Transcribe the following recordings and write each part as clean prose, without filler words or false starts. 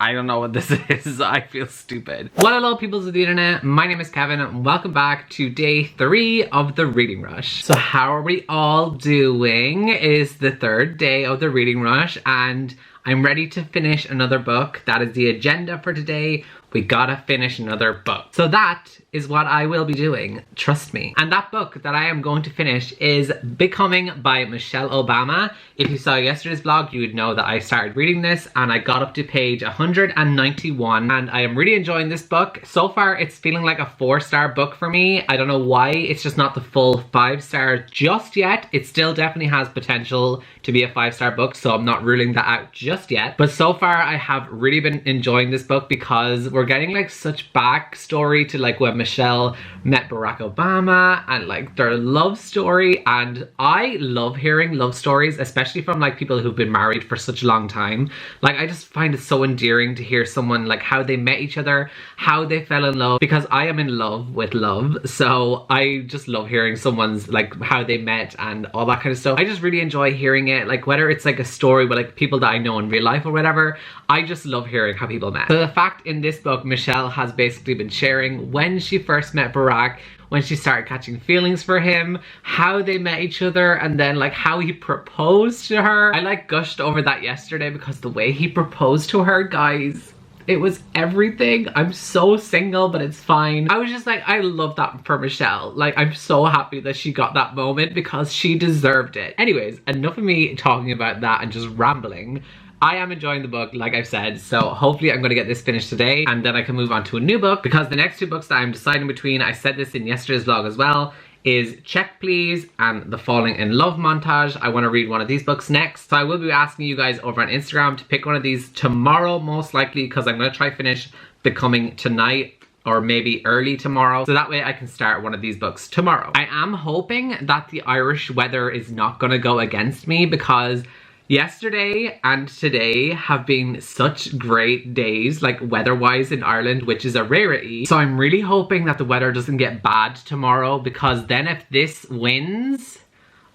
I don't know what this is. I feel stupid. Well, hello peoples of the internet. My name is Kevin and welcome back to day 3 of the reading rush. So how are we all doing? It is the 3rd day of the reading rush and I'm ready to finish another book. That is the agenda for today. We gotta finish another book. So that is what I will be doing, trust me. And that book that I am going to finish is Becoming by Michelle Obama. If you saw yesterday's vlog, you would know that I started reading this and I got up to page 191 and I am really enjoying this book. So far, it's feeling like a 4-star book for me. I don't know why, it's just not the full 5-star just yet. It still definitely has potential to be a 5-star book, so I'm not ruling that out just yet. But so far, I have really been enjoying this book because we're getting like such backstory to like when Michelle met Barack Obama and like their love story, and I love hearing love stories, especially from like people who've been married for such a long time. Like I just find it so endearing to hear someone like how they met each other, how they fell in love, because I am in love with love, so I just love hearing someone's like how they met and all that kind of stuff. I just really enjoy hearing it, like whether it's like a story with like people that I know in real life or whatever. I just love hearing how people met. So the fact in this book, Michelle has basically been sharing when she first met Barack, when she started catching feelings for him, how they met each other, and then like how he proposed to her. I like gushed over that yesterday because the way he proposed to her, guys, it was everything. I'm so single, but it's fine. I was just like, I love that for Michelle. Like, I'm so happy that she got that moment because she deserved it. Anyways, enough of me talking about that and just rambling. I am enjoying the book, like I've said, so hopefully I'm going to get this finished today and then I can move on to a new book, because the next 2 books that I'm deciding between, I said this in yesterday's vlog as well, is Check Please and The Falling in Love montage. I want to read one of these books next, so I will be asking you guys over on Instagram to pick one of these tomorrow, most likely, because I'm going to try finish Becoming tonight or maybe early tomorrow, so that way I can start one of these books tomorrow. I am hoping that the Irish weather is not going to go against me, because yesterday and today have been such great days, like weather-wise in Ireland, which is a rarity. So I'm really hoping that the weather doesn't get bad tomorrow, because then if this wins,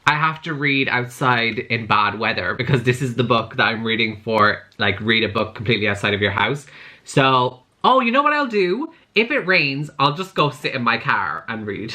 I have to read outside in bad weather, because this is the book that I'm reading for, like, read a book completely outside of your house. So, oh, you know what I'll do? If it rains, I'll just go sit in my car and read.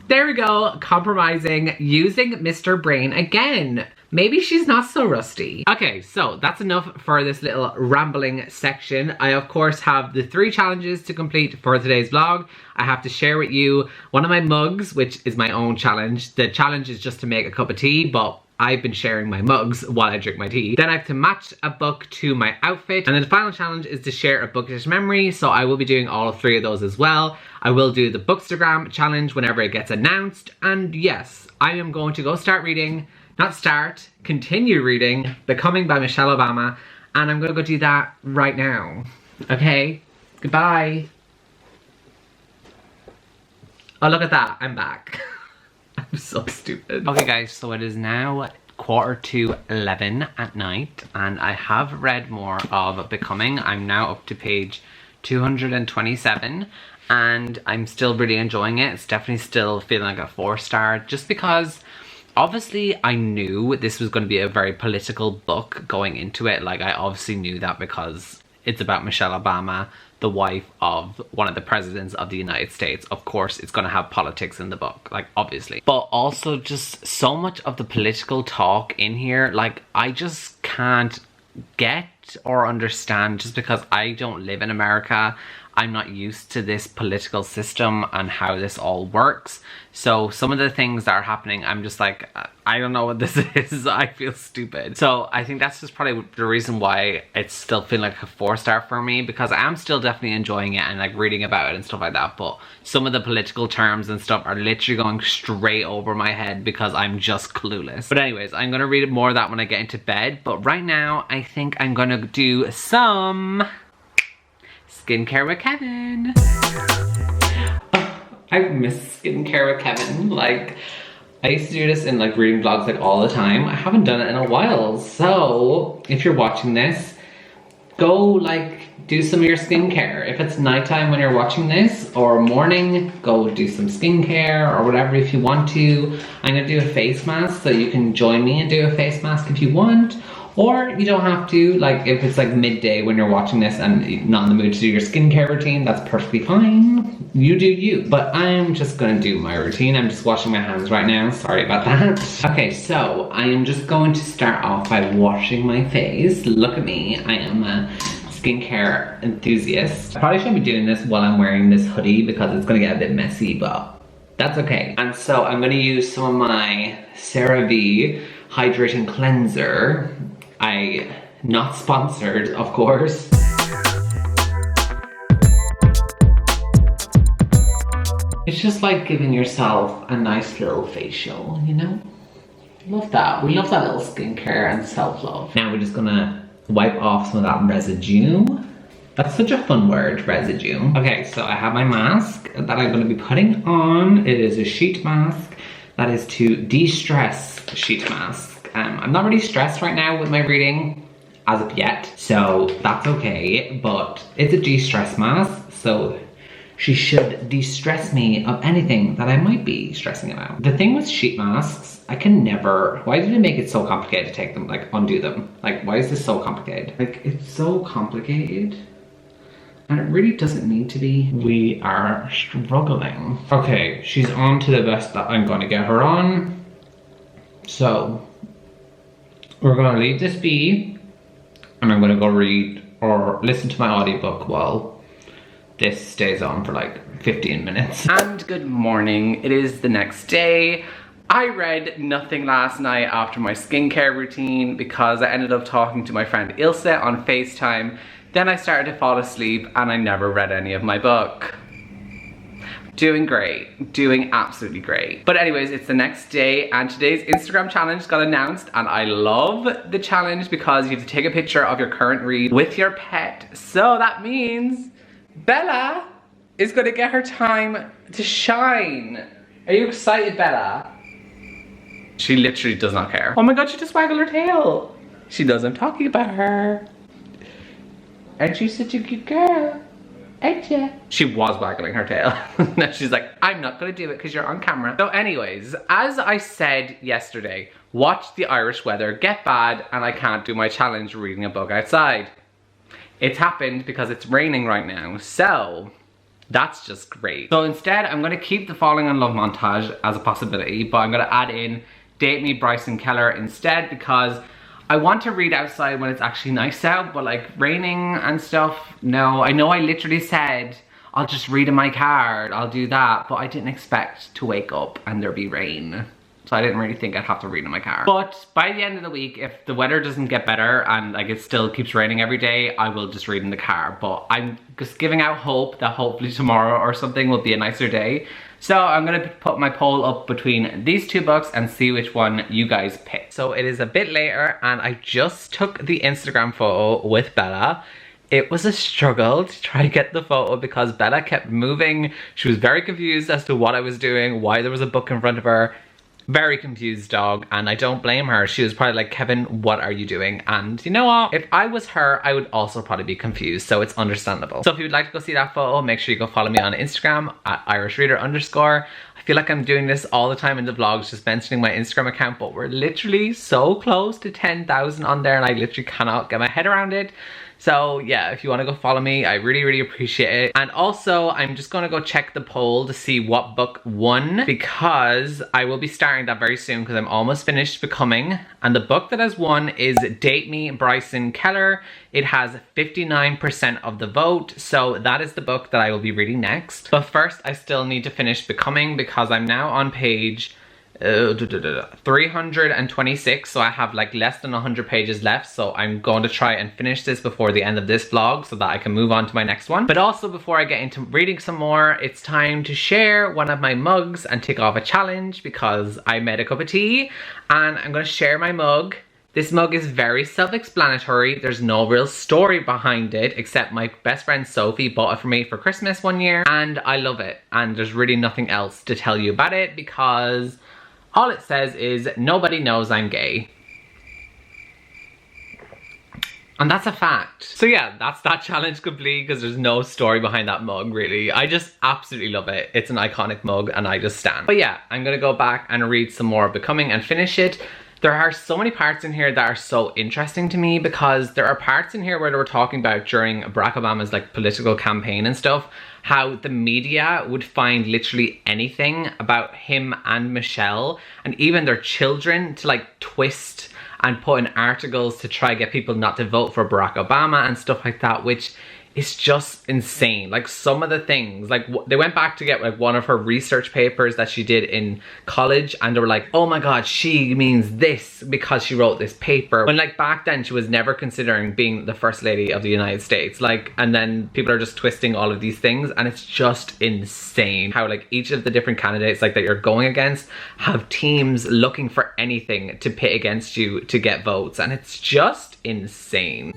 There we go, compromising, using Mr. Brain again. Maybe she's not so rusty. Okay, so that's enough for this little rambling section. I, of course, have the 3 challenges to complete for today's vlog. I have to share with you one of my mugs, which is my own challenge. The challenge is just to make a cup of tea, but I've been sharing my mugs while I drink my tea. Then I have to match a book to my outfit. And then the final challenge is to share a bookish memory. So I will be doing all 3 of those as well. I will do the Bookstagram challenge whenever it gets announced. And yes, I am going to go start reading, not start, continue reading Becoming by Michelle Obama. And I'm gonna go do that right now. Okay, goodbye. Oh, look at that, I'm back. I'm so stupid. Okay guys, so it is now 11:45 at night and I have read more of Becoming. I'm now up to page 227 and I'm still really enjoying it. It's definitely still feeling like a 4-star, just because obviously I knew this was going to be a very political book going into it. Like I obviously knew that because it's about Michelle Obama, the wife of one of the presidents of the United States. Of course, it's going to have politics in the book, like obviously. But also just so much of the political talk in here, like I just can't get or understand, just because I don't live in America. I'm not used to this political system and how this all works. So some of the things that are happening, I'm just like, I don't know what this is. I feel stupid. So I think that's just probably the reason why it's still feeling like a 4-star for me, because I am still definitely enjoying it and like reading about it and stuff like that. But some of the political terms and stuff are literally going straight over my head because I'm just clueless. But anyways, I'm going to read more of that when I get into bed. But right now, I think I'm going to do some skincare with Kevin. I miss skincare with Kevin. Like, I used to do this in like reading vlogs like all the time. I haven't done it in a while. So if you're watching this, go like do some of your skincare. If it's nighttime when you're watching this, or morning, go do some skincare or whatever if you want to. I'm gonna do a face mask, so you can join me and do a face mask if you want. Or you don't have to, like if it's like midday when you're watching this and you're not in the mood to do your skincare routine, that's perfectly fine. You do you. But I'm just gonna do my routine. I'm just washing my hands right now. Sorry about that. Okay, so I am just going to start off by washing my face. Look at me, I am a skincare enthusiast. I probably shouldn't be doing this while I'm wearing this hoodie because it's gonna get a bit messy, but that's okay. And so I'm gonna use some of my CeraVe Hydrating Cleanser. Not sponsored, of course. It's just like giving yourself a nice little facial, you know? Love that. We love that little skincare and self-love. Now we're just gonna wipe off some of that residue. That's such a fun word, residue. Okay, so I have my mask that I'm gonna be putting on. It is a sheet mask that is to de-stress sheet mask. I'm not really stressed right now with my reading as of yet, so that's okay, but it's a de-stress mask, so she should de-stress me of anything that I might be stressing about. The thing with sheet masks, I can never, why did it make it so complicated to take them, like undo them? Like, why is this so complicated? Like, it's so complicated. And it really doesn't need to be. We are struggling. Okay, she's on to the best that I'm gonna get her on. So, we're gonna leave this be, and I'm gonna go read or listen to my audiobook while this stays on for like 15 minutes. And good morning, it is the next day. I read nothing last night after my skincare routine because I ended up talking to my friend Ilse on FaceTime. Then I started to fall asleep and I never read any of my book. Doing great, doing absolutely great. But anyways, it's the next day and today's Instagram challenge got announced, and I love the challenge because you have to take a picture of your current read with your pet. So that means Bella is gonna get her time to shine. Are you excited, Bella? She literally does not care. Oh my God, she just waggled her tail. She knows I'm talking about her. And she's such a good girl. She was waggling her tail. Now she's like, I'm not gonna do it because you're on camera. So anyways, as I said yesterday, watch the Irish weather get bad and I can't do my challenge reading a book outside. It's happened because it's raining right now. So that's just great. So instead, I'm gonna keep the Falling in Love montage as a possibility, but I'm gonna add in Date Me Bryson Keller instead because I want to read outside when it's actually nice out, but like raining and stuff, no. I know I literally said, I'll just read in my car, I'll do that, but I didn't expect to wake up and there be rain. So I didn't really think I'd have to read in my car. But by the end of the week, if the weather doesn't get better and like it still keeps raining every day, I will just read in the car. But I'm just giving out hope that hopefully tomorrow or something will be a nicer day. So I'm gonna put my poll up between these two books and see which one you guys pick. So it is a bit later and I just took the Instagram photo with Bella. It was a struggle to try to get the photo because Bella kept moving. She was very confused as to what I was doing, why there was a book in front of her. Very confused dog, and I don't blame her. She was probably like, Kevin, what are you doing? And you know what? If I was her, I would also probably be confused, so it's understandable. So if you would like to go see that photo, make sure you go follow me on Instagram at irishreader_. I feel like I'm doing this all the time in the vlogs, just mentioning my Instagram account, but we're literally so close to 10,000 on there and I literally cannot get my head around it. So yeah, if you want to go follow me, I really, really appreciate it. And also, I'm just going to go check the poll to see what book won because I will be starting that very soon because I'm almost finished Becoming. And the book that has won is Date Me Bryson Keller. It has 59% of the vote, so that is the book that I will be reading next. But first, I still need to finish Becoming because I'm now on page 326, so I have like less than 100 pages left, so I'm going to try and finish this before the end of this vlog so that I can move on to my next one. But also, before I get into reading some more, it's time to share one of my mugs and tick off a challenge because I made a cup of tea and I'm going to share my mug. This mug is very self-explanatory. There's no real story behind it, except my best friend Sophie bought it for me for Christmas one year, and I love it. And there's really nothing else to tell you about it because all it says is, nobody knows I'm gay. And that's a fact. So yeah, that's that challenge complete because there's no story behind that mug really. I just absolutely love it. It's an iconic mug and I just stand. But yeah, I'm gonna go back and read some more Becoming and finish it. There are so many parts in here that are so interesting to me, because there are parts in here where they were talking about during Barack Obama's like political campaign and stuff, how the media would find literally anything about him and Michelle and even their children to like twist and put in articles to try get people not to vote for Barack Obama and stuff like that, which is just insane. Like some of the things, like they went back to get like one of her research papers that she did in college, and they were like, oh my god, she means this because she wrote this paper, when like back then she was never considering being the first lady of the United States. Like, and then people are just twisting all of these things, and it's just insane how like each of the different candidates like that you're going against have teams looking for anything to pit against you to get votes, and it's just insane.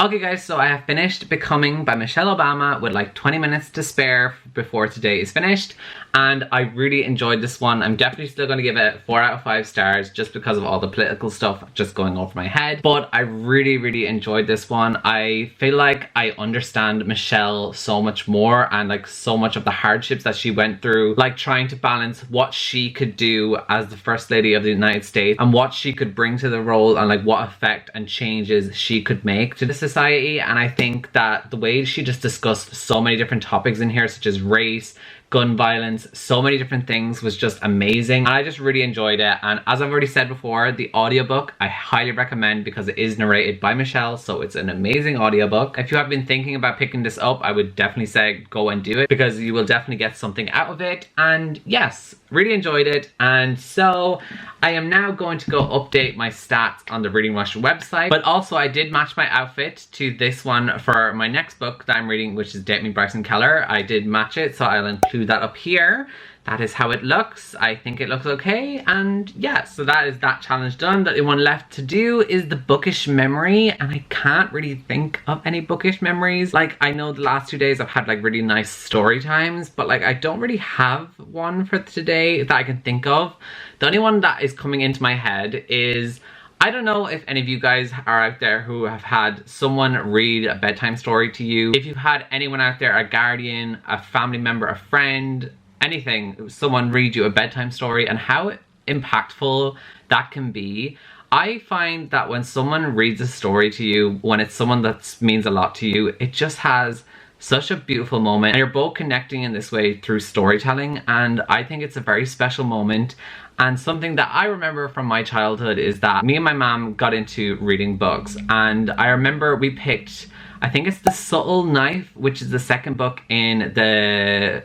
Okay guys, so I have finished Becoming by Michelle Obama with like 20 minutes to spare before today is finished, and I really enjoyed this one. I'm definitely still going to give it 4 out of 5 stars just because of all the political stuff just going over my head, but I really enjoyed this one. I feel like I understand Michelle so much more, and like so much of the hardships that she went through, like trying to balance what she could do as the First Lady of the United States and what she could bring to the role, and like what effect and changes she could make to the society. And I think that the way she just discussed so many different topics in here, such as race, gun violence, so many different things, was just amazing. And I just really enjoyed it. And as I've already said before, the audiobook I highly recommend because it is narrated by Michelle, so it's an amazing audiobook. If you have been thinking about picking this up, I would definitely say go and do it, because you will definitely get something out of it. And yes, really enjoyed it. And so I am now going to go update my stats on the Reading Rush website, but also I did match my outfit to this one for my next book that I'm reading, which is Date Me Bryson Keller. I did match it, so I'll include that up here. That is how it looks. I think it looks okay, and yeah, so that is that challenge done. The only one left to do is the Bookish memory, and I can't really think of any Bookish memories. Like, I know the last 2 days I've had like really nice story times, but like I don't really have one for today that I can think of. The only one that is coming into my head is, I don't know if any of you guys are out there who have had someone read a bedtime story to you. If you've had anyone out there, a guardian, a family member, a friend, anything, someone read you a bedtime story, and how impactful that can be. I find that when someone reads a story to you, when it's someone that means a lot to you, it just has such a beautiful moment, and you're both connecting in this way through storytelling, and I think it's a very special moment. And something that I remember from my childhood is that me and my mom got into reading books, and I remember we picked, I think it's The Subtle Knife, which is the second book in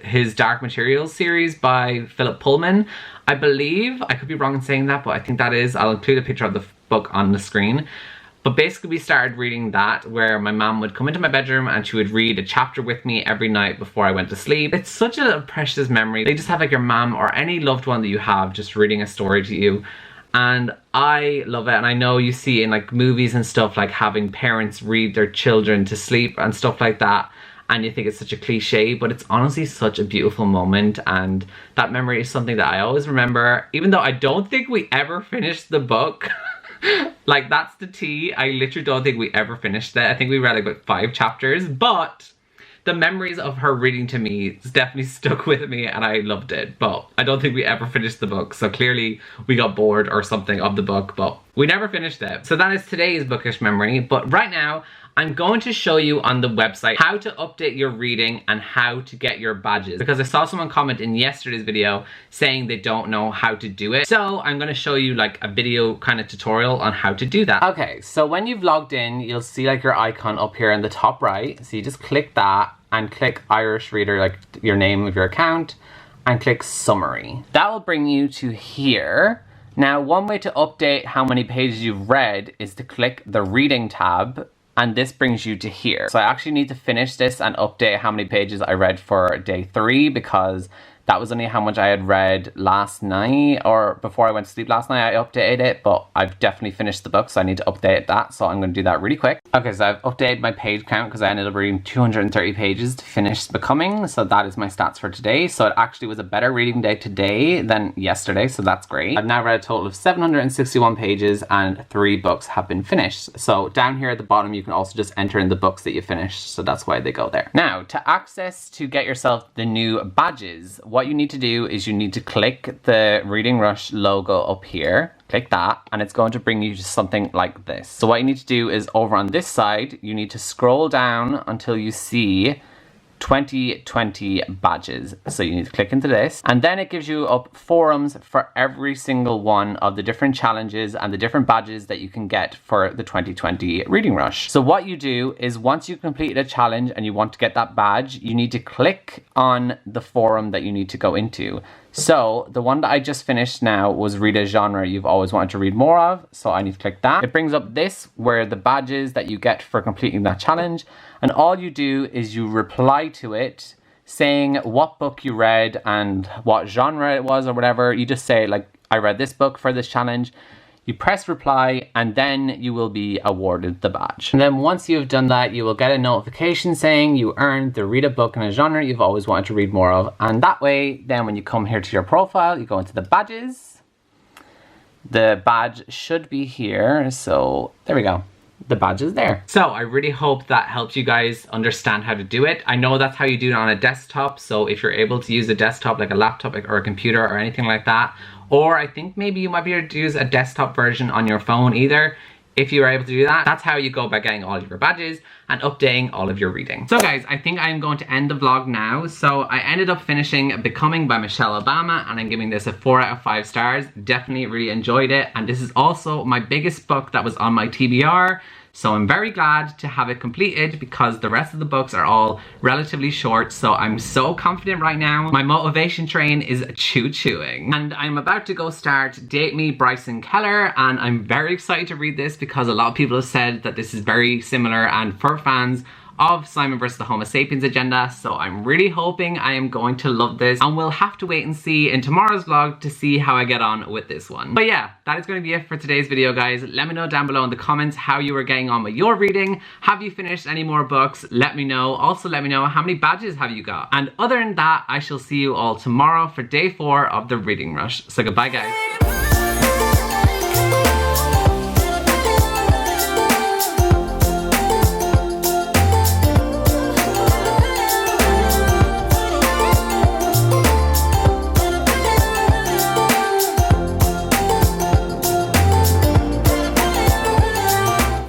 his Dark Materials series by Philip Pullman. I believe, I could be wrong in saying that, but I think that is. I'll include a picture of the book on the screen. But basically we started reading that, where my mom would come into my bedroom and she would read a chapter with me every night before I went to sleep. It's such a precious memory. They just have like your mom or any loved one that you have just reading a story to you. And I love it. And I know you see in like movies and stuff, like having parents read their children to sleep and stuff like that, and you think it's such a cliche, but it's honestly such a beautiful moment. And that memory is something that I always remember, even though I don't think we ever finished the book. Like, that's the tea. I literally don't think we ever finished it. I think we read like about 5 chapters, but the memories of her reading to me definitely stuck with me, and I loved it. But I don't think we ever finished the book, so clearly we got bored or something of the book, but we never finished it. So that is today's bookish memory. But right now, I'm going to show you on the website how to update your reading and how to get your badges, because I saw someone comment in yesterday's video saying they don't know how to do it. So I'm going to show you like a video kind of tutorial on how to do that. Okay, so when you've logged in, you'll see like your icon up here in the top right. So you just click that and click Irish Reader, like your name of your account, and click Summary. That will bring you to here. Now, one way to update how many pages you've read is to click the Reading tab, and this brings you to here. So I actually need to finish this and update how many pages I read for day 3, because That was only how much I had read last night, or before I went to sleep last night. I updated it, but I've definitely finished the book, so I need to update that. So I'm going to do that really quick. Okay, so I've updated my page count because I ended up reading 230 pages to finish Becoming. So that is my stats for today. So it actually was a better reading day today than yesterday, so that's great. I've now read a total of 761 pages and 3 books have been finished. So down here at the bottom, you can also just enter in the books that you finished. So that's why they go there. Now, to get yourself the new badges, what you need to do is you need to click the Reading Rush logo up here. Click that and it's going to bring you to something like this. So what you need to do is over on this side, you need to scroll down until you see 2020 badges. So you need to click into this and then it gives you up forums for every single one of the different challenges and the different badges that you can get for the 2020 Reading Rush. So what you do is once you complete a challenge and you want to get that badge, you need to click on the forum that you need to go into. So the one that I just finished now was read a genre you've always wanted to read more of. So I need to click that. It brings up this where the badges that you get for completing that challenge. And all you do is you reply to it saying what book you read and what genre it was or whatever. You just say like, I read this book for this challenge. You press reply and then you will be awarded the badge. And then once you've done that, you will get a notification saying you earned the read a book in a genre you've always wanted to read more of. And that way, then when you come here to your profile, you go into the badges. The badge should be here. So there we go. The badge is there. So I really hope that helps you guys understand how to do it. I know that's how you do it on a desktop. So if you're able to use a desktop like a laptop or a computer or anything like that, or I think maybe you might be able to use a desktop version on your phone either. If you are able to do that, that's how you go about getting all of your badges and updating all of your reading. So guys, I think I'm going to end the vlog now. So I ended up finishing Becoming by Michelle Obama and I'm giving this a 4 out of 5 stars. Definitely really enjoyed it. And this is also my biggest book that was on my TBR. So I'm very glad to have it completed because the rest of the books are all relatively short. So I'm so confident right now. My motivation train is choo-chooing. And I'm about to go start Date Me Bryson Keller. And I'm very excited to read this because a lot of people have said that this is very similar and for fans of Simon vs. the Homo Sapiens Agenda. So I'm really hoping I am going to love this and we'll have to wait and see in tomorrow's vlog to see how I get on with this one. But yeah, that is going to be it for today's video, guys. Let me know down below in the comments how you were getting on with your reading. Have you finished any more books? Let me know. Also let me know how many badges have you got. And other than that, I shall see you all tomorrow for day 4 of the Reading Rush. So goodbye, guys.